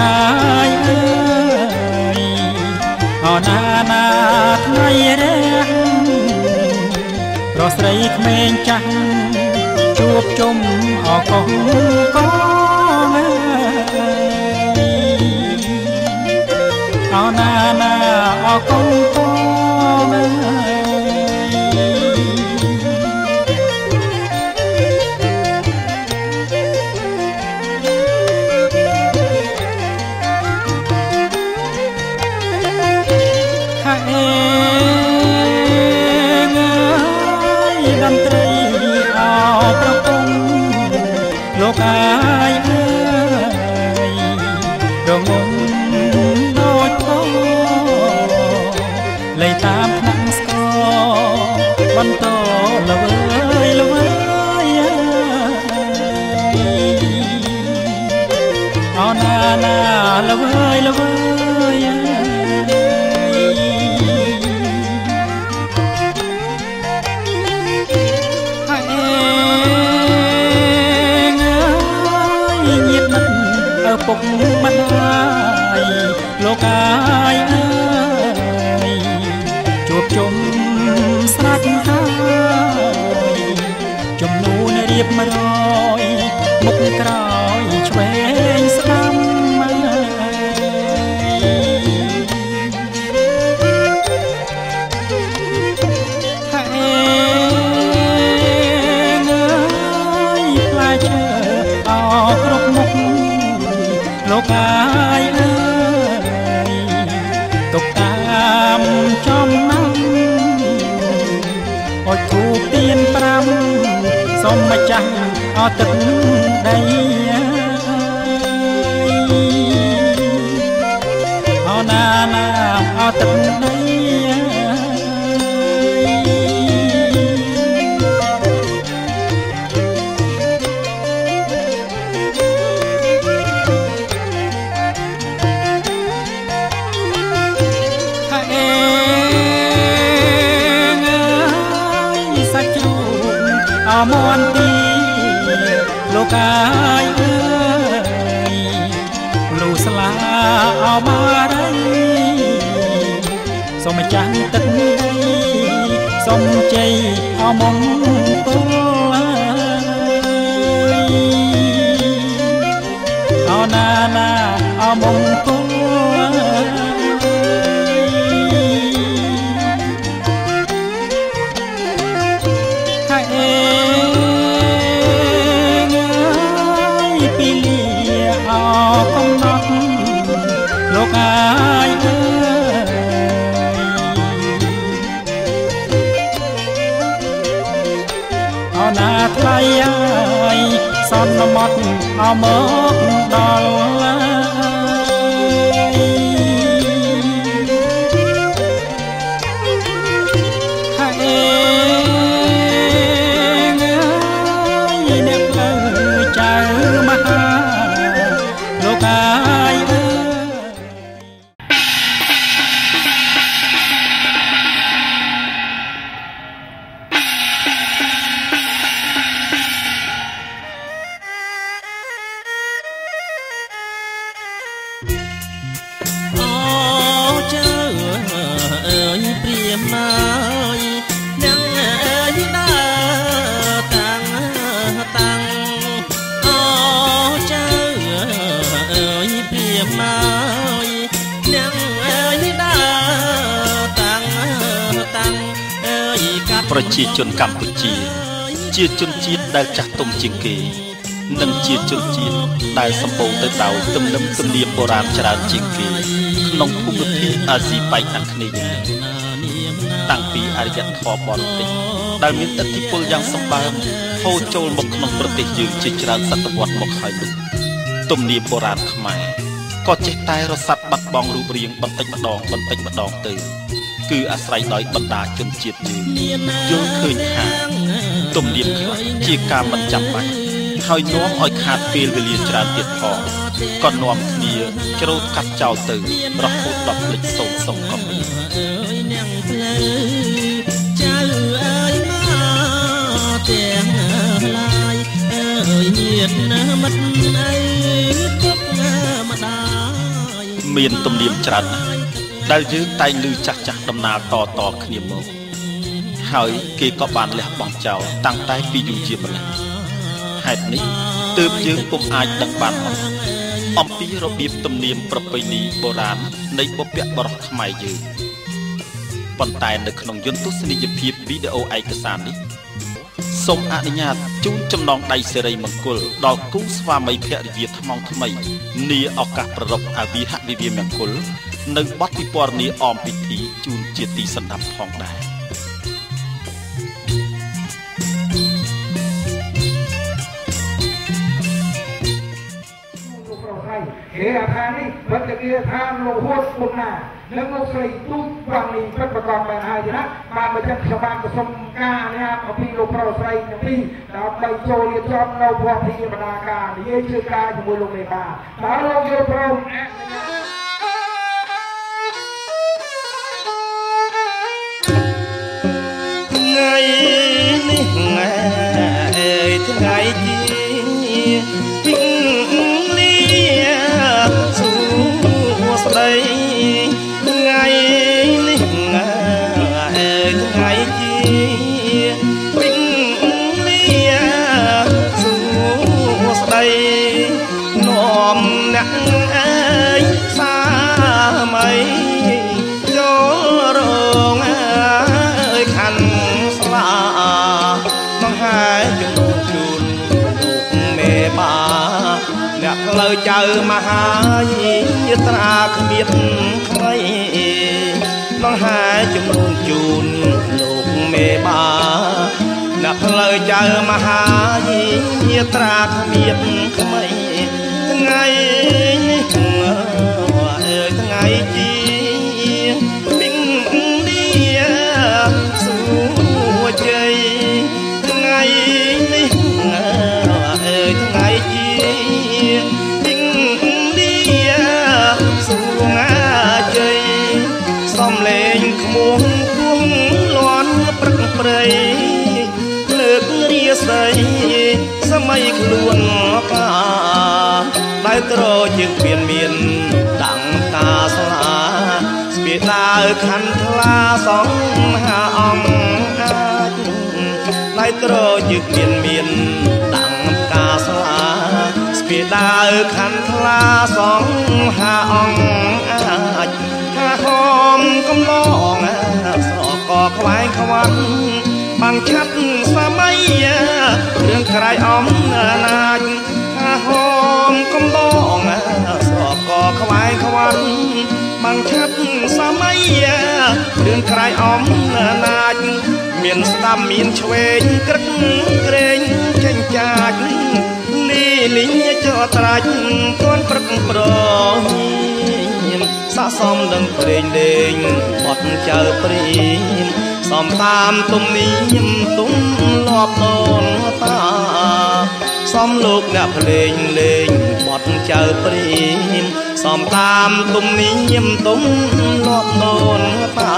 កាយអើយអណាណាថ្ងៃរះរស្រីក្មេងចាស់ជួបជុំអកងកងអណាណាអកងកងលោកអាយអើយរងំដូចតលេងតាមថ្នាក់ស្គរបន្តល្វើយល្វើយអណាណាល្វើយល្វើយពុកមិនហើយលោកអាយអើយជួបជុំស្រាច់ហើយជំនូនរៀប100មុខក្រោយឆ្វេងស្ដាំលោកអាយអើយទុកតាមចំណាំអុជធូបទៀន5សូមម្ចាស់អត់ទឹកដីអណាណាអត់ទឹកដីមន់ទីលោកអាយអើយលូស្លាអមារីសូមចាំទឹកដីសូមជ័យអមង្គលអណាណាអមង្គលកំណត់លោកអាយអើយអណាថ្លៃអើយសន្មត់អមកដល់អ្នកផ្លូវចៅមហាលោកអាយអើយអូចៅអើយព្រាមណាយអ្នកអើយដើរតាំងអូចៅអើយព្រាមណាយអ្នកអើយដើរតាំងអើយកាត់ប្រជាជនកម្ពុជាជាជនជាតិដែលចាស់ទុំជាងគេនិងជាជនជាតិដែលសម្បូរទៅដោយទំនើបទំនៀមបុរាណច្រើនជាងគេក្នុងភូមិភាគអាស៊ីប៉ែកខាងគ្នាតាំងពីអរិយធម៌បរទេសដែលមានឥទ្ធិពលយ៉ាងសម្បើមហូរចូលមកក្នុងប្រទេសយើងជាច្រើនសតវត្សមកហើយនោះទំនៀមបុរាណខ្មែរក៏ចេះតែរសាត់បាត់បង់រូបរាងបន្តិចម្ដងទៅគឺអាស្រ័យដោយបណ្ដាជនជាតិយើងយល់ឃើញថាទំនៀមខ្លះជាការមិនចាំបាច់ហើយនាំឲ្យខាតពេលវេលាច្រើនទៀតផងក៏នាំគ្នាច្រូតកាត់ចោលទៅរហូតដល់ភ្លេចសូន្យសុំក៏មានចៅអើយមកទាំងឡាយអើយញាតិមិត្តអីពុកម្ដាយ មានទំនៀមច្រើនណាស់ដែលយើងតែងឮចាស់ចាស់ដំណាលតគ្នាមកហើយគេក៏បានលះបង់ចោលតាំងតែពីយូរជាម្ល៉េះហេតុនេះទើបយើងពុំអាចដឹងបានមកអំពីរបៀបទំនៀមប្រពៃណីបុរាណនៃបុព្វបុរសខ្មែរយើងប៉ុន្តែនៅក្នុងយន្តទស្សនីយភាពវីដេអូឯកសារនេះសូមអនុញ្ញាតជូនចំណងដៃសិរីមង្គលដល់គូស្វាមីភរិយាថ្មងថ្មីនាឱកាសប្រារព្ធអាវិហវិវាមង្គលនៅបទពិពណ៌នាអមពិធីជូនជាទីសន្តាប់ផងដែរគេថានេះមិនតែគេថាលោកហួតមុនណានឹងលោកស្រីទូចបងនេះពិតប្រកបបានហើយណាបានមកចឹងខ្ញុំបានប្រសុំការនេះអំពីលោកប្រុសស្រីទាំងពីរដើម្បីចូលរៀបចំនៅវត្តវិញ្ញាបនាការនិយាយជឿការជាមួយលោកមេបាតើលោកយល់ព្រមថ្ងៃនេះថ្ងៃជាស្ដីថ្ងៃនេះថ្ងៃជាវិញលាសួស្ដីនាំអ្នកអើយសាមីចូលរងអើយខាន់ស្លាបង្ហាយជំនុំជូនលោកមេបាអ្នកផ្លូវចៅមហាយាត្រាគ្មានថ្មីបង្ហាយជំនុំជូនលោកមេបាអ្នកផ្លូវចៅមហាយាត្រាគ្មានថ្មីថ្ងៃនេះថ្ងៃជាវិញលាសួជ័យថ្ងៃនេះថ្ងៃជាវិញលាសួជ័យសំលេងខ្មុំគង់លន់ព្រឹកព្រៃលើករាសីសម័យខ្លួនកាដែលត្រជាងពៀនមានដាំងតាស្លាស្ពាដើខណ្ឌថ្លាសង្ហាអង្គអាចដែលត្រជាងពៀនមានដាំងតាស្លាស្ពាដើខណ្ឌថ្លាសង្ហាអង្គអាចថាហមកំឡងស្រកខ្វាយខ្វាន់បាំងឆាត់សម័យរឿងក្រៃអំណាចថាហមកំឡងស្រកខ្វាយខ្វាន់បាំងឆាត់សម័យរឿងក្រៃអំណាចមានស្ដាំមានឆ្វេងក្រឹកក្រែងចេញចាច់លីលីចត្រាច់ទាន់ព្រឹកប្រស័កសមនឹងព្រេងលេងបត់ចៅព្រៀងសំតាមទំនៀមទុំលាប់ដូនតាសំលោកអ្នកភ្លេងលេងបត់ចៅព្រៀងសំតាមទំនៀមទុំលាប់ដូនតា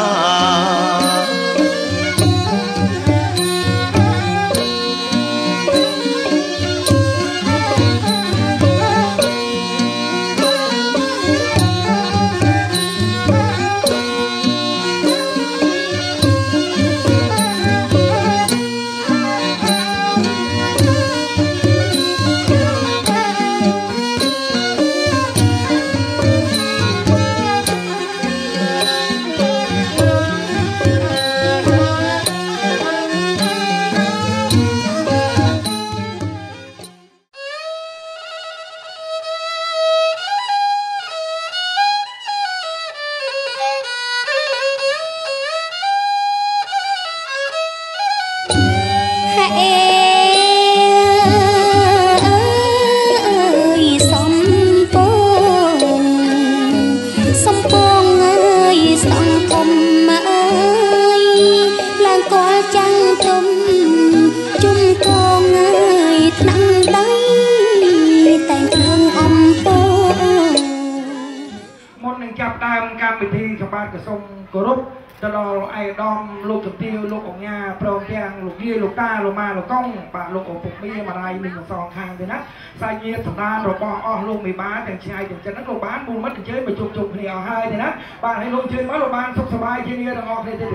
ដ ទៅដល់ឯកឧត្តមលោកជំទាវលោកអង្ញាព្រមទាំងលោកយាយលោកតាលោកម៉ាលោកកុងបាទលោកឪពុកមីម្ដាយមីទាំងសងខាងទេណាសាច់ញាតិសម្ដានរបស់អស់លោកមេបាទាំងឆ្ងាយទាំងចិនហ្នឹងលោកបានមូលមិត្តអញ្ជើញមកជួបគ្នាអស់ហើយទេណាបាទហើយលោកអញ្ជើញមកលោកបានសុខសប្បាយជាគ្នាទាំងអស់គ្នាទេ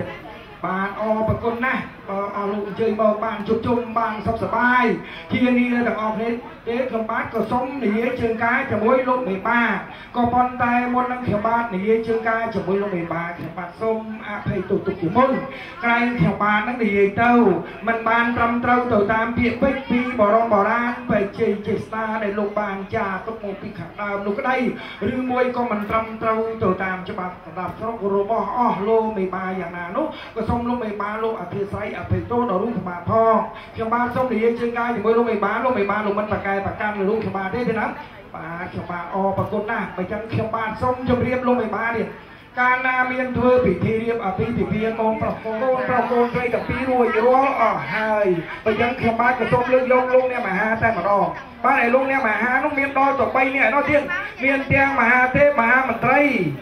បានអរប្រគុណណាស់អស់លោកអញ្ជើញមកបានជួបជុំបានសុខសប្បាយជាគ្នាទាំងអស់គ្នាទេខ្ញុំបាទក៏សូមនិយាយជើងកាយជាមួយលោកមេបាក៏ប៉ុន្តែមុននឹងខ្ញុំបាទនិយាយជើងកាយជាមួយលោកមេបាខ្ញុំបាទសូមអភ័យទោសទុកជាមុនក្រែងខ្ញុំបាទនឹងនិយាយទៅมันបានត្រឹមត្រូវទៅតាមពាក្យពេចន៍ពីបរមបុរាណបេជ័យចេស្តាដែលលោកបានចាទុកមកពីខាងដើមនោះក្តីឬមួយក៏មិនត្រឹមត្រូវទៅតាមច្បាប់សម្រាប់ស្រុករបស់អស់លោកមេបាយ៉ាងណានោះក៏សូមលោកមេបាលោកអធិស្ឋានអភ័យទោសដល់រូបសម្បត្តិផងខ្ញុំបាទសូមនិយាយជើងកាយជាមួយលោកមេបាលោកមិនប្រកែប្រកាន់លោកខ្ញុំបាទទេណាបាទខ្ញុំបាទអរប្រគុណណាស់បើចឹងខ្ញុំបាទសូមជម្រាបលោកមេបានេះកាលណាមានធ្វើពិធីរៀបអាពាហ៍ពិពាហ៍កូនប្រុសកូនស្រីទាំងពីររួចរាល់អស់ហើយបើចឹងខ្ញុំបាទក៏សូមលើកយកលោកអ្នកមហាតែម្ដងបាទឯលោកអ្នកមហានោះមានដល់ទៅ3នាក់នោះទៀតមានទាំងមហាទេពមហាមន្ត្រី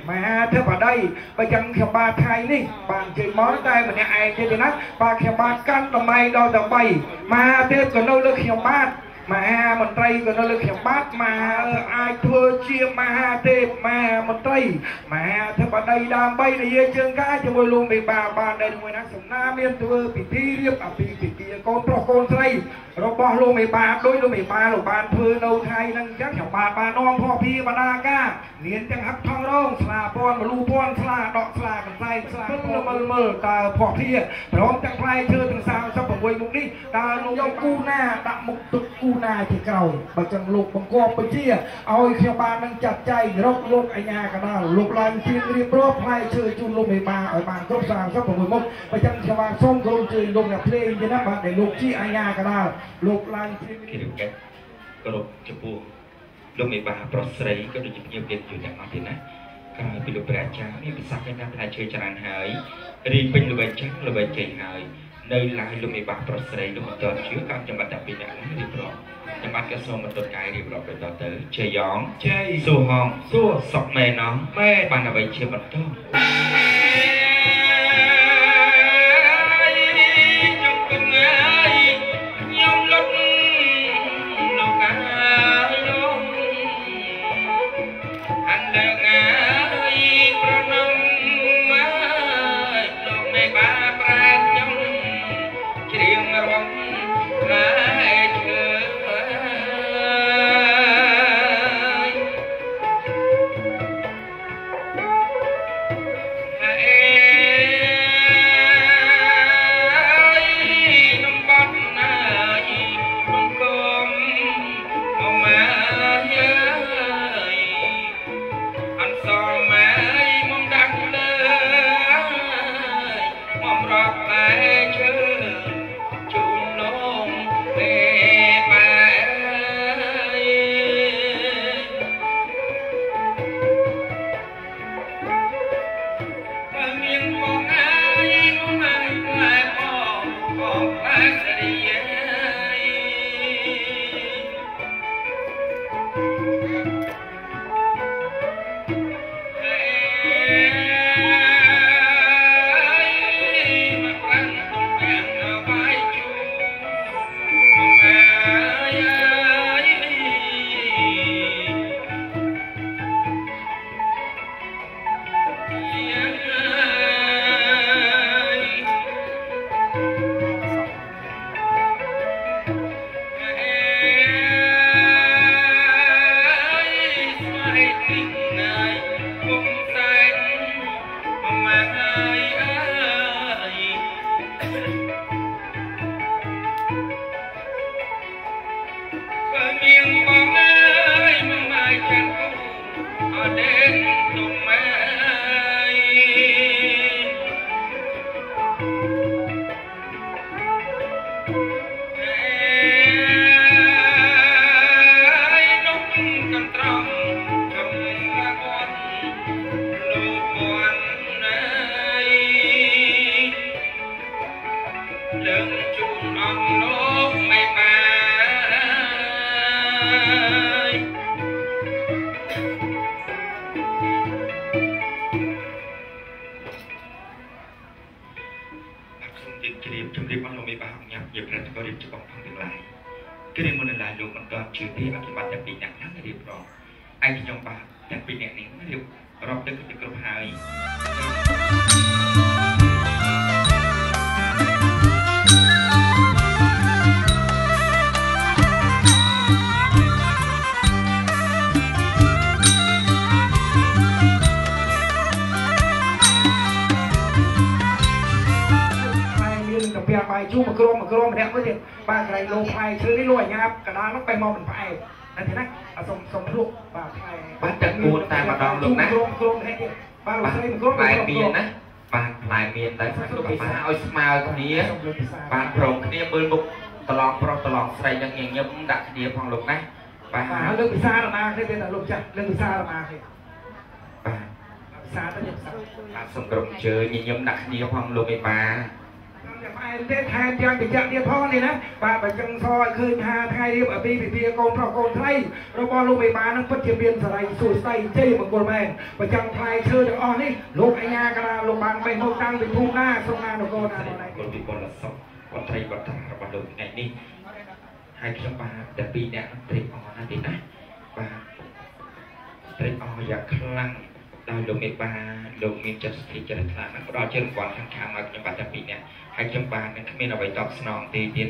មហាធិបតីបើចឹងខ្ញុំបាទថ្ងៃនេះបានជ័យមកតែម្នាក់ឯងទេណាបាទខ្ញុំបាទកាន់តម្លៃដល់ទៅ3មហាទេពក៏នៅលើខ្ញុំបាទមហាមន្ត្រីក៏នៅលើខ្ញុំបាទមហាអាចធ្វើជាមហាទេពមហាមន្ត្រីមហាធិបតីដើម្បីនិយាយជើងកាយជាមួយលោកមេបាបានដែលមួយណាសំណាមានធ្វើពិធីរៀបអាពាហ៍ពិពាហ៍កូនប្រុសកូនស្រីរបស់លោកមេបាដោយលោកមេបាលោកបានធ្វើនៅថ្ងៃហ្នឹងអញ្ចឹងខ្ញុំបាទបាននាំផងពីបណ្ដាការមានទាំងហឹកថងរងស្លាពណ៌មលូពណ៌ស្លាដកស្លាកន្សែងស្លាមើលតើភ័ព្វភាព្រមទាំងផ្លែឈើទាំង36មុខនេះតើលោកយកគូណាដាក់មុខទឹកគូណាជាក្រោយបើចឹងលោកបង្គាប់បញ្ជាឲ្យខ្ញុំបាននឹងចាត់ចែងរកលោកអញ្ញាកណ្ដាលលោកឡើងជារៀបរាប់ផ្លែឈើជូនលោកមេបាឲ្យបានគ្រប់36មុខបើចឹងខ្ញុំបានសូមគោរពជឿលោកអ្នកភ្លេងទេណាបាទដែលលោកជាអញ្ញាកណ្ដាលលោកឡើងជាគោរពចំពោះលោកមេបាប្រុសស្រីក៏ដូចជាភ្ញៀវទៀតយូរទាំងអស់ទៀតណាក្រោយពីលោកព្រះអាចារ្យមានប្រសាសន៍ថាផ្លែឈើច្រើនហើយរីពេញល្បិចចឹងល្បិចចេញហើយនៅឡើយលោកមេបាប្រុសស្រីលោកមិនទាន់ជឿក៏ចាំបាត់តែពីអ្នកនេះរៀបរាប់ចាំបាត់ក៏សូមមិនទាន់កាយរៀបរាប់ទៅទៅជ័យយ៉ងជ័យស៊ូហងស៊ូសុកម៉ែណងម៉ែបានអ្វីជាបន្ត cái này muốn là lúc mình toàn chữ thì ở cái mặt đặc biệt nặng lắm là điều đó anh thì trong bà đặc biệt nặng này điều rộng tới cái group hai bài chú mà crom đẹp với thiệt ba cái lô phai chơi đi lùi nha cả đó nó bay mò mình phaiนั่นทีนะส่งลูกบาดไทยบาดจักกูตายมาดองลูกนะบาดปลายเมียนนะบาดปลายเมียนได้ฟังลูกมาเอาสมาร์ตนี้บาดโปร่งนี้มือบุกตลอดใส่ยังเงี้ยดักเดียพองลูกนะบาดเรื่องพิซซ่าเรามาให้เป็นลูกจ้ะเรื่องพิซซ่าเรามาให้บาดพิซซ่าต้องบาดส่งกลุ่มเจอเงี้ยดักเดียพองลูกไม่มาเด็กไทยยังติดจับเดียพ่อนี่นะป่าไปจังซอยคืนหาไทยเรียบปีโกนเพราะโกนไทยเราบอลลูกไปมานั่งพัดเทียมเบียนสไลด์สู่ไส้เจ๊เหมือนโกนแมนไปจังไทยเชื่อจากอ๋อนี่ลูกไอ้ยากระลาลูกบางไปโมตังไปทุ่งหน้าทรงงานโกนอะไรคนที่คนละสองคนไทยคนต่างระบาดไงนี่ให้ขยมป่าแต่ปีนี้ตรีอ๋อนั่นเองนะป่าตรีอ๋ออยากคลั่งดาวลงในป่าลงมีจัดที่จะทำนั้นก็รอเชื่อมก่อนข้างๆมาขยมป่าแต่ปีนี้ให้ขยมป่านั้นไม่เอาไปตอบสนองตีเตียน